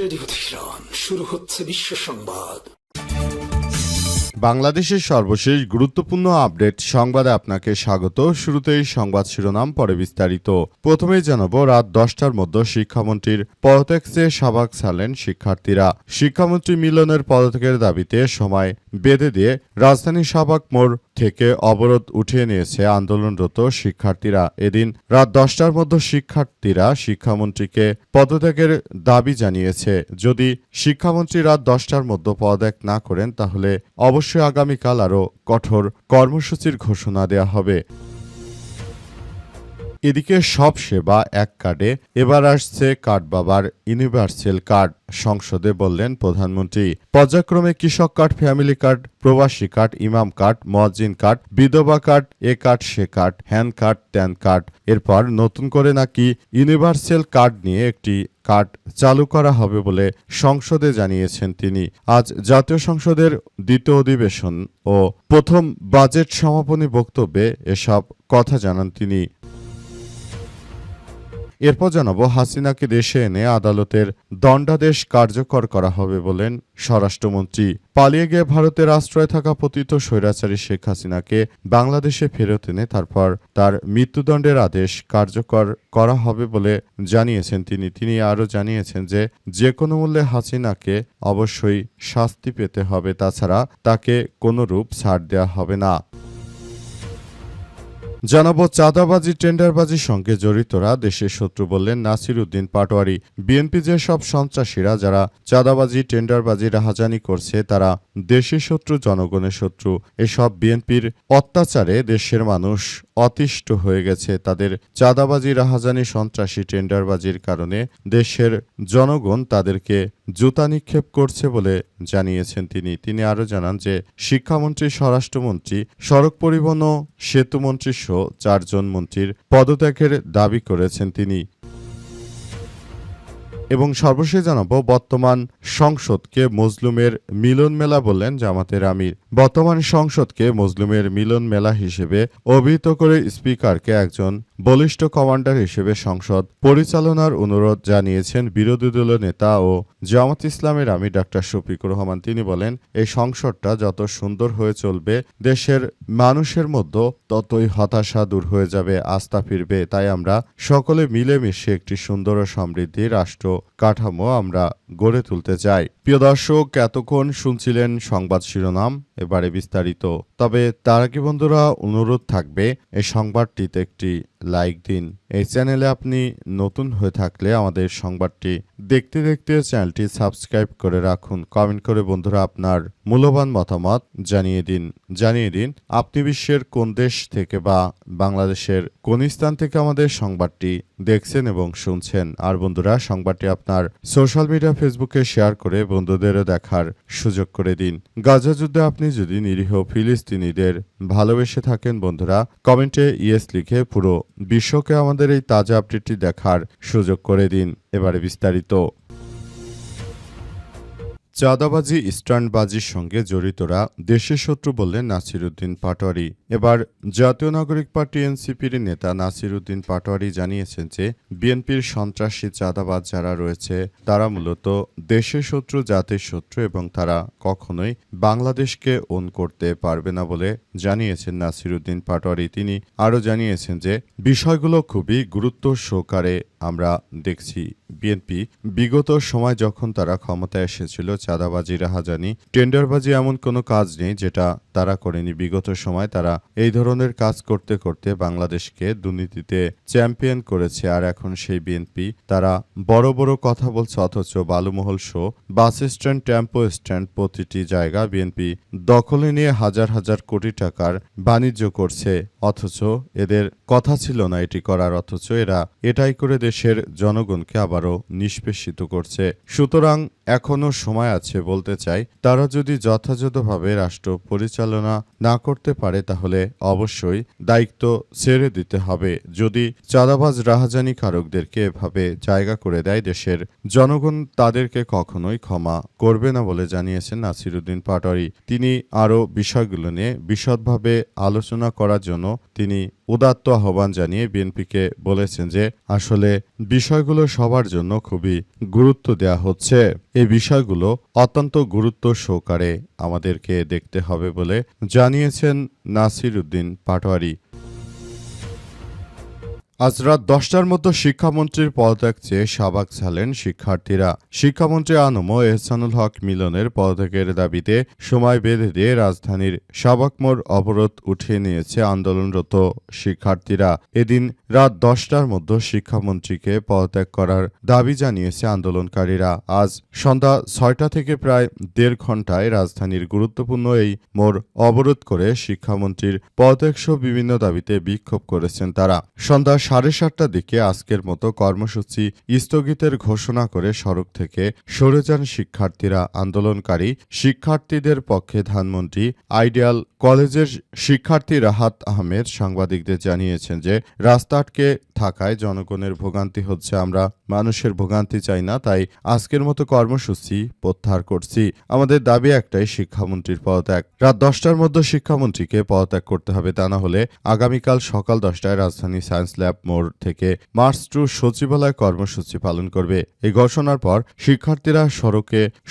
Radio Tehran, শুরু হচ্ছে বিশ্ব সংবাদ। বাংলাদেশের সর্বশেষ গুরুত্বপূর্ণ আপডেট সংবাদে আপনাকে স্বাগত। শুরুতেই সংবাদ শিরোনাম, পরে বিস্তারিত। প্রথমেই জানাবো, রাত 10টার মধ্যে শিক্ষামন্ত্রীর পদত্যাগ চেয়ে শাহবাগ ছাড়লেন শিক্ষার্থীরা। শিক্ষামন্ত্রী মিলনের পদত্যাগের দাবিতে সময় বেঁধে দিয়ে রাজধানী শাহবাগ মোড় থেকে অবরোধ উঠিয়ে নিয়েছে আন্দোলনরত শিক্ষার্থীরা। এদিন রাত 10টার মধ্যে শিক্ষার্থীরা শিক্ষামন্ত্রীকে পদত্যাগের দাবি জানিয়েছে। যদি শিক্ষামন্ত্রী রাত 10টার মধ্যে পদত্যাগ না করেন তাহলে অবশ্যই আগামীকাল আরও কঠোর কর্মসূচির ঘোষণা দেওয়া হবে। এদিকে সব সেবা এক কার্ডে, এবার আসছে কার্ড বাবার ইউনিভার্সাল কার্ড। সংসদে বললেন প্রধানমন্ত্রী। পর্যায়ক্রমে কৃষক কার্ড, ফ্যামিলি কার্ড, প্রবাসী কার্ড, ইমাম কার্ড, মুয়াজ্জিন কার্ড, বিধবা কার্ড, এ কার্ড সে কার্ড, হ্যান কার্ড, ত্যান কার্ড। এরপর নতুন করে নাকি ইউনিভার্সাল কার্ড নিয়ে একটি কার্ড চালু করা হবে বলে সংসদে জানিয়েছেন তিনি। আজ জাতীয় সংসদের দ্বিতীয় অধিবেশন ও প্রথম বাজেট সমাপনী বক্তব্যে এসব কথা জানান তিনি। এরপর জানাবো, হাসিনাকে দেশে এনে আদালতের দণ্ডাদেশ কার্যকর করা হবে বলেন স্বরাষ্ট্রমন্ত্রী। পালিয়ে গিয়ে ভারতের আশ্রয়ে থাকা পতিত স্বৈরাচারী শেখ হাসিনাকে বাংলাদেশে ফেরত এনে তারপর তার মৃত্যুদণ্ডের আদেশ কার্যকর করা হবে বলে জানিয়েছেন তিনি। তিনি আরও জানিয়েছেন যে কোনো মূল্যে হাসিনাকে অবশ্যই শাস্তি পেতে হবে, তাছাড়া তাকে কোনোরূপ ছাড় দেওয়া হবে না। জানাবো, চাঁদাবাজি, টেন্ডারবাজির সঙ্গে জড়িতরা দেশের শত্রু বললেন নাসির উদ্দিন পাটোয়ারি। বিএনপি যে সব সন্ত্রাসীরা যারা চাঁদাবাজি, টেন্ডারবাজি, রাহাজানি করছে তারা দেশের শত্রু, জনগণের শত্রু। এসব বিএনপির অত্যাচারে দেশের মানুষ অতিষ্ঠ হয়ে গেছে। তাদের চাঁদাবাজি, রাহাজানি, সন্ত্রাসী, টেন্ডারবাজির কারণে দেশের জনগণ তাদেরকে জুতা নিক্ষেপ করছে বলে জানিয়েছেন তিনি। তিনি আরও জানান যে শিক্ষামন্ত্রী, স্বরাষ্ট্রমন্ত্রী, সড়ক পরিবহন ও সেতুমন্ত্রী সহ 4 জন মন্ত্রীর পদত্যাগের দাবি করেছেন তিনি। এবং সর্বশেষ জানাবো, বর্তমান সংসদকে মজলুমের মিলন মেলা বললেন জামাতের আমির। বর্তমান সংসদকে মজলুমের মিলন মেলা হিসেবে অভিহিত করে স্পিকারকে একজন বলিষ্ঠ কমান্ডার হিসেবে সংসদ পরিচালনার অনুরোধ জানিয়েছেন বিরোধী দলীয় নেতা ও জামাত ইসলামের আমির ডাক্তার শফিকুর রহমান। তিনি বলেন, এই সংসদটা যত সুন্দর হয়ে চলবে দেশের মানুষের মধ্যে ততই হতাশা দূর হয়ে যাবে, আস্থা ফিরবে। তাই আমরা সকলে মিলেমিশে একটি সুন্দর ও সমৃদ্ধি রাষ্ট্র কাঠামো আমরা গড়ে তুলতে চাই। প্রিয় দর্শক, এতক্ষণ শুনছিলেন সংবাদ শিরোনাম, এবারে বিস্তারিত। তবে তার আগে বন্ধুরা অনুরোধ থাকবে, এই সংবাদটিতে একটি লাইক দিন। এই চ্যানেলে আপনি নতুন হয়ে থাকলে আমাদের সংবাদটি দেখতে দেখতে চ্যানেলটি সাবস্ক্রাইব করে রাখুন। কমেন্ট করে বন্ধুরা আপনার মূল্যবান মতামত জানিয়ে দিন আপনি বিশ্বের কোন দেশ থেকে বা বাংলাদেশের কোন স্থান থেকে আমাদের সংবাদটি দেখছেন এবং শুনছেন। আর বন্ধুরা, সংবাদটি আপনার সোশ্যাল মিডিয়া, ফেসবুকে শেয়ার করে বন্ধুদেরও দেখার সুযোগ করে দিন। গাজা যুদ্ধে আপনি যদি নিরীহ ফিলিস্তিনিদের ভালোবেসে থাকেন বন্ধুরা, কমেন্টে ইয়েস লিখে পুরো বিশ্বকে আমাদের এই তাজা আপডেটটি দেখার সুযোগ করে দিন। এবারে বিস্তারিত। চাঁদাবাজি, স্ট্যান্ডবাজির সঙ্গে জড়িতরা দেশের শত্রু বললেন নাসির উদ্দিন পাটোয়ারি। এবার জাতীয় নাগরিক পার্টি এনসিপির নেতা নাসির উদ্দিন পাটোয়ারি জানিয়েছেন যে বিএনপির সন্ত্রাসী, চাঁদাবাজ যারা রয়েছে তারা মূলত দেশের শত্রু, জাতির শত্রু এবং তারা কখনোই বাংলাদেশকে ওন করতে পারবে না বলে জানিয়েছেন নাসির উদ্দিন পাটোয়ারি। তিনি আরও জানিয়েছেন যে বিষয়গুলো খুবই গুরুত্ব সহকারে আমরা দেখছি। বিএনপি বিগত সময় যখন তারা ক্ষমতায় এসেছিল, চাঁদাবাজি, রাহাজানি, টেন্ডারবাজি এমন কোনো কাজ নেই যেটা তারা করেনি। বিগত সময় তারা এই ধরনের কাজ করতে করতে বাংলাদেশকে দুর্নীতিতে চ্যাম্পিয়ন করেছে। আর এখন সেই বিএনপি তারা বড় বড় কথা বলছে, অথচ বালুমহল শো, বাস স্ট্যান্ড, টেম্পো স্ট্যান্ড, প্রতিটি জায়গা বিএনপি দখলে নিয়ে হাজার হাজার কোটি টাকার বাণিজ্য করছে। অথচ এদের কথা ছিল না এটি করার, অথচ এরা এটাই করে দেশের জনগণকে আবারও নিষ্পেষিত করছে। সুতরাং এখনো সময় আছে বলতে চাই, তারা যদি যথাযথভাবে রাষ্ট্র পরিচালনা না করতে পারে তাহলে অবশ্যই দায়িত্ব ছেড়ে দিতে হবে। যদি চাঁদাবাজ, রাহাজানি কারকদেরকে এভাবে জায়গা করে দেয়, দেশের জনগণ তাদেরকে কখনোই ক্ষমা করবে না বলে জানিয়েছেন নাসির উদ্দিন পাটোয়ারি। তিনি আরও বিষয়গুলো নিয়ে বিশদভাবে আলোচনা করার জন্য তিনি উদাত্ত আহ্বান জানিয়ে বিএনপিকে বলেছেন যে আসলে বিষয়গুলো সবার জন্য খুবই গুরুত্ব দেওয়া হচ্ছে। এই বিষয়গুলো অত্যন্ত গুরুত্ব সহকারে আমাদেরকে দেখতে হবে বলে জানিয়েছেন নাসির উদ্দিন পাটোয়ারি। আজ রাত 10টার মতো শিক্ষামন্ত্রীর পদত্যাগ চেয়ে শাহবাগ ছাড়লেন শিক্ষার্থীরা। শিক্ষামন্ত্রী আনম ও এহসানুল হক মিলনের পদত্যাগের দাবিতে সময় বেঁধে দিয়ে রাজধানীর শাহবাগ মোড় অবরোধ উঠিয়ে নিয়েছে আন্দোলনরত শিক্ষার্থীরা। এদিন রাত 10টার মধ্যে শিক্ষামন্ত্রীকে পদত্যাগ করার দাবি জানিয়েছে আন্দোলনকারীরা। আজ সন্ধ্যা 6টা থেকে প্রায় 1.5 ঘণ্টায় রাজধানীর গুরুত্বপূর্ণ এই মোড় অবরোধ করে শিক্ষামন্ত্রীর পদত্যাগসহ বিভিন্ন দাবিতে বিক্ষোভ করেছেন তারা। সন্ধ্যা 7:30টার দিকে আজকের মতো কর্মসূচি স্থগিতের ঘোষণা করে সড়ক থেকে সরে যান শিক্ষার্থীরা। আন্দোলনকারী শিক্ষার্থীদের পক্ষে ধানমন্ত্রী আইডিয়াল কলেজের শিক্ষার্থী রাহাত আহমেদ সাংবাদিকদের জানিয়েছেন যে রাস্তা আটকে থাকায় জনগণের ভোগান্তি হচ্ছে। আমরা মানুষের ভোগান্তি চাই না, তাই আজকের মতো কর্মসূচি প্রত্যাহার করছি। আমাদের দাবি একটাই, শিক্ষামন্ত্রীর পদত্যাগ। রাত 10টার মধ্যে শিক্ষামন্ত্রীকে পদত্যাগ করতে হবে, তা না হলে আগামীকাল সকাল 10টায় রাজধানী সায়েন্স ল্যাব মোড় থেকে মার্চ টু সচিবালয় কর্মসূচি পালন করবে। এই ঘোষণার পর শিক্ষার্থীরা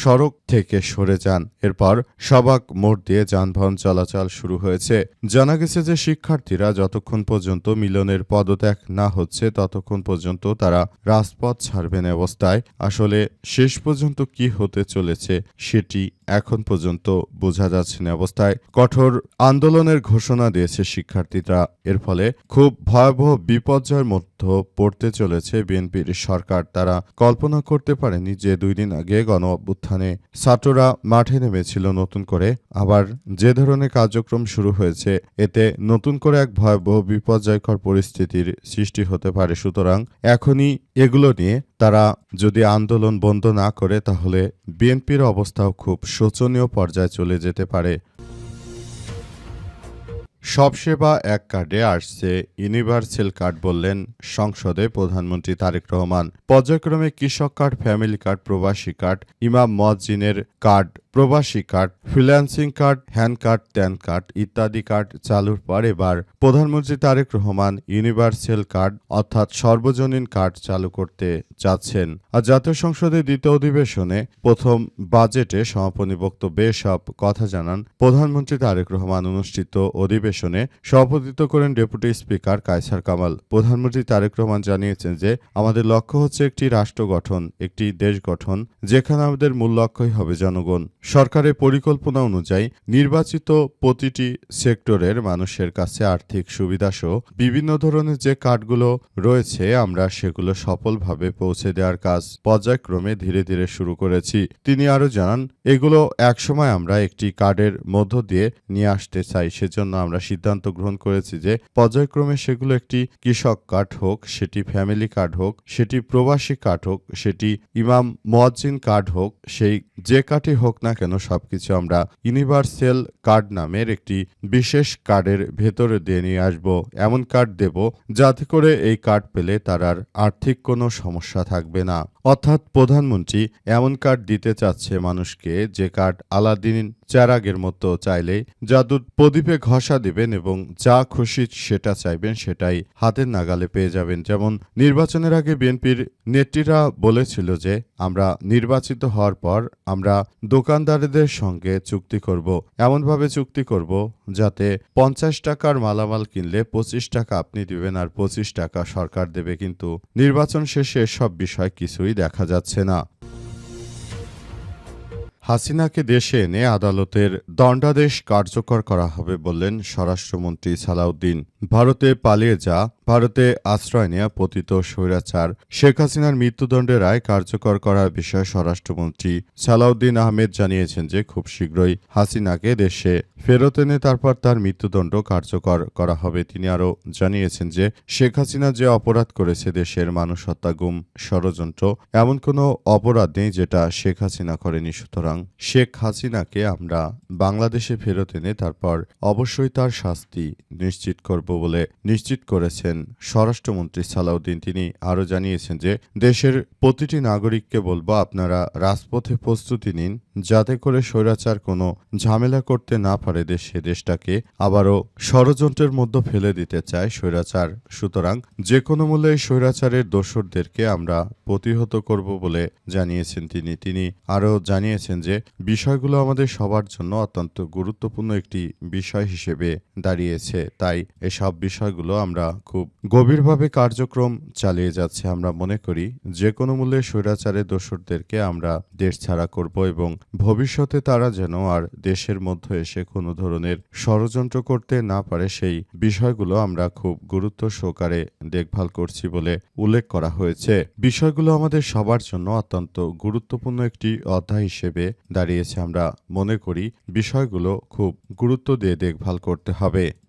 সড়ক থেকে সরে যান। এরপর শাহবাগ মোড় দিয়ে যানবাহন চলাচল শুরু হয়েছে। জানা গেছে যে শিক্ষার্থীরা যতক্ষণ পর্যন্ত মিলনের পদত্যাগ না হচ্ছে ততক্ষণ পর্যন্ত তারা রাজপথ ছাড়বেন। অবস্থায় আসলে শেষ পর্যন্ত কি হতে চলেছে সেটি এখন পর্যন্ত বোঝা যাচ্ছে না। অবস্থায় কঠোর আন্দোলনের ঘোষণা দিয়েছে শিক্ষার্থীরা। এর ফলে খুব ভয়াবহ বিপর্যয়ের মধ্যে পড়তে চলেছে বিএনপির সরকার। তারা কল্পনা করতে পারেনি যে 2 দিন আগে গণ অভ্যুত্থানে ছাত্ররা মাঠে নেমেছিল নতুন করে, আবার যে ধরনের কার্যক্রম শুরু হয়েছে এতে নতুন করে এক ভয়াবহ বিপর্যয়কর পরিস্থিতির সৃষ্টি হতে পারে। সুতরাং এখনই এগুলো নিয়ে তারা যদি আন্দোলন বন্ধ না করে তাহলে বিএনপির অবস্থাও খুব শোচনীয় পর্যায়ে চলে যেতে পারে। সব সেবা এক কার্ডে আসছে ইউনিভার্সাল কার্ড, বললেন সংসদে প্রধানমন্ত্রী তারেক রহমান। পর্যায়ক্রমে কৃষক কার্ড, ফ্যামিলি কার্ড, প্রবাসী কার্ড, ইমাম মুয়াজ্জিনের কার্ড, প্রবাসী card, freelancing card, hand card, pan card ইত্যাদি কার্ড চালুর পর এবার প্রধানমন্ত্রী তারেক রহমান ইউনিভার্সাল কার্ড অর্থাৎ সর্বজনীন কার্ড চালু করতে যাচ্ছেন। আর জাতীয় সংসদের দ্বিতীয় অধিবেশনে প্রথম বাজেটে সমাপনী বক্তব্যে সব কথা জানান প্রধানমন্ত্রী তারেক রহমান। অনুষ্ঠিত অধিবেশনে সভাপতিত্ব করেন ডেপুটি স্পিকার কায়সার কামাল। প্রধানমন্ত্রী তারেক রহমান জানিয়েছেন যে আমাদের লক্ষ্য হচ্ছে একটি রাষ্ট্র গঠন, একটি দেশ গঠন, যেখানে আমাদের মূল লক্ষ্যই হবে জনগণ। সরকারের পরিকল্পনা অনুযায়ী নির্বাচিত প্রতিটি সেক্টরের মানুষের কাছে আর্থিক সুবিধাসহ বিভিন্ন ধরনের যে কার্ডগুলো রয়েছে আমরা সেগুলো সফলভাবে পৌঁছে দেওয়ার কাজ পর্যায়ক্রমে ধীরে ধীরে শুরু করেছি। তিনি আরও জানান, এগুলো একসময় আমরা একটি কার্ডের মধ্য দিয়ে নিয়ে আসতে চাই। সেজন্য আমরা সিদ্ধান্ত গ্রহণ করেছি যে পর্যায়ক্রমে সেগুলো একটি কৃষক কার্ড হোক, সেটি ফ্যামিলি কার্ড হোক, সেটি প্রবাসী কার্ড হোক, সেটি ইমাম মুয়াজ্জিন কার্ড হোক, সেই যে কার্ডই হোক না কেন সবকিছু আমরা ইউনিভার্সাল কার্ড নামের একটি বিশেষ কার্ডের ভেতরে দিয়ে নিয়ে আসব। এমন কার্ড দেব যাতে করে এই কার্ড পেলে তার আর আর্থিক কোনো সমস্যা থাকবে না। অর্থাৎ প্রধানমন্ত্রী এমন কার্ড দিতে চাচ্ছে মানুষকে যে কার্ড আলাদিন চেরাগের মতো চাইলেই জাদুর প্রদীপে ঘষা দিবেন এবং যা খুশি সেটা চাইবেন সেটাই হাতের নাগালে পেয়ে যাবেন। যেমন নির্বাচনের আগে বিএনপির নেত্রীরা বলেছিল যে আমরা নির্বাচিত হওয়ার পর আমরা দোকানদারদের সঙ্গে চুক্তি করব, এমনভাবে চুক্তি করব যাতে 50 টাকার মালামাল কিনলে 25 টাকা আপনি দিবেন আর 25 টাকা সরকার দেবে। কিন্তু নির্বাচন শেষে এসব বিষয় কিছুই দেখা যাচ্ছে না। হাসিনাকে দেশে এনে আদালতের দণ্ডাদেশ কার্যকর করা হবে বললেন স্বরাষ্ট্রমন্ত্রী সালাউদ্দিন। ভারতে পালিয়ে ভারতে আশ্রয় নেয়া পতিত স্বৈরাচার শেখ হাসিনার মৃত্যুদণ্ডের রায় কার্যকর করার বিষয়ে স্বরাষ্ট্রমন্ত্রী সালাউদ্দিন আহমেদ জানিয়েছেন যে খুব শীঘ্রই হাসিনাকে দেশে ফেরত এনে তারপর তার মৃত্যুদণ্ড কার্যকর করা হবে। তিনি আরও জানিয়েছেন যে শেখ হাসিনা যে অপরাধ করেছে, দেশের মানুষ হত্যা, গুম, ষড়যন্ত্র, এমন কোনো অপরাধ নেই যেটা শেখ হাসিনা করেনি। সুতরাং শেখ হাসিনাকে আমরা বাংলাদেশে ফেরত এনে তারপর অবশ্যই তার শাস্তি নিশ্চিত করব বলে নিশ্চিত করেছেন স্বরাষ্ট্রমন্ত্রী সালাউদ্দিন। তিনি আরও জানিয়েছেন যে দেশের প্রতিটি নাগরিককে বলবো, আপনারা রাজপথে প্রস্তুতি নিন, যাতে করে স্বৈরাচার কোনো ঝামেলা করতে না পারে দেশটাকে আবারও ষড়যন্ত্রের মধ্যে ফেলে দিতে চায় স্বৈরাচার। সুতরাং যে কোনো মূল্যে এই স্বৈরাচারের দোসরদেরকে আমরা প্রতিহত করব বলে জানিয়েছেন তিনি আরও জানিয়েছেন যে বিষয়গুলো আমাদের সবার জন্য অত্যন্ত গুরুত্বপূর্ণ একটি বিষয় হিসেবে দাঁড়িয়েছে। তাই এসব বিষয়গুলো আমরা খুব গভীরভাবে কার্যক্রম চালিয়ে যাচ্ছি। আমরা মনে করি যে কোনো মূল্যে স্বৈরাচারের দোসরদেরকে আমরা দেশ ছাড়া করব এবং ভবিষ্যতে তারা যেন আর দেশের মধ্যে এসে কোনো ধরনের ষড়যন্ত্র করতে না পারে, সেই বিষয়গুলো আমরা খুব গুরুত্ব সহকারে দেখভাল করছি বলে উল্লেখ করা হয়েছে। বিষয়গুলো আমাদের সবার জন্য অত্যন্ত গুরুত্বপূর্ণ একটি অধ্যায় হিসেবে দাঁড়িয়েছে। আমরা মনে করি বিষয়গুলো খুব গুরুত্ব দিয়ে দেখভাল করতে হবে।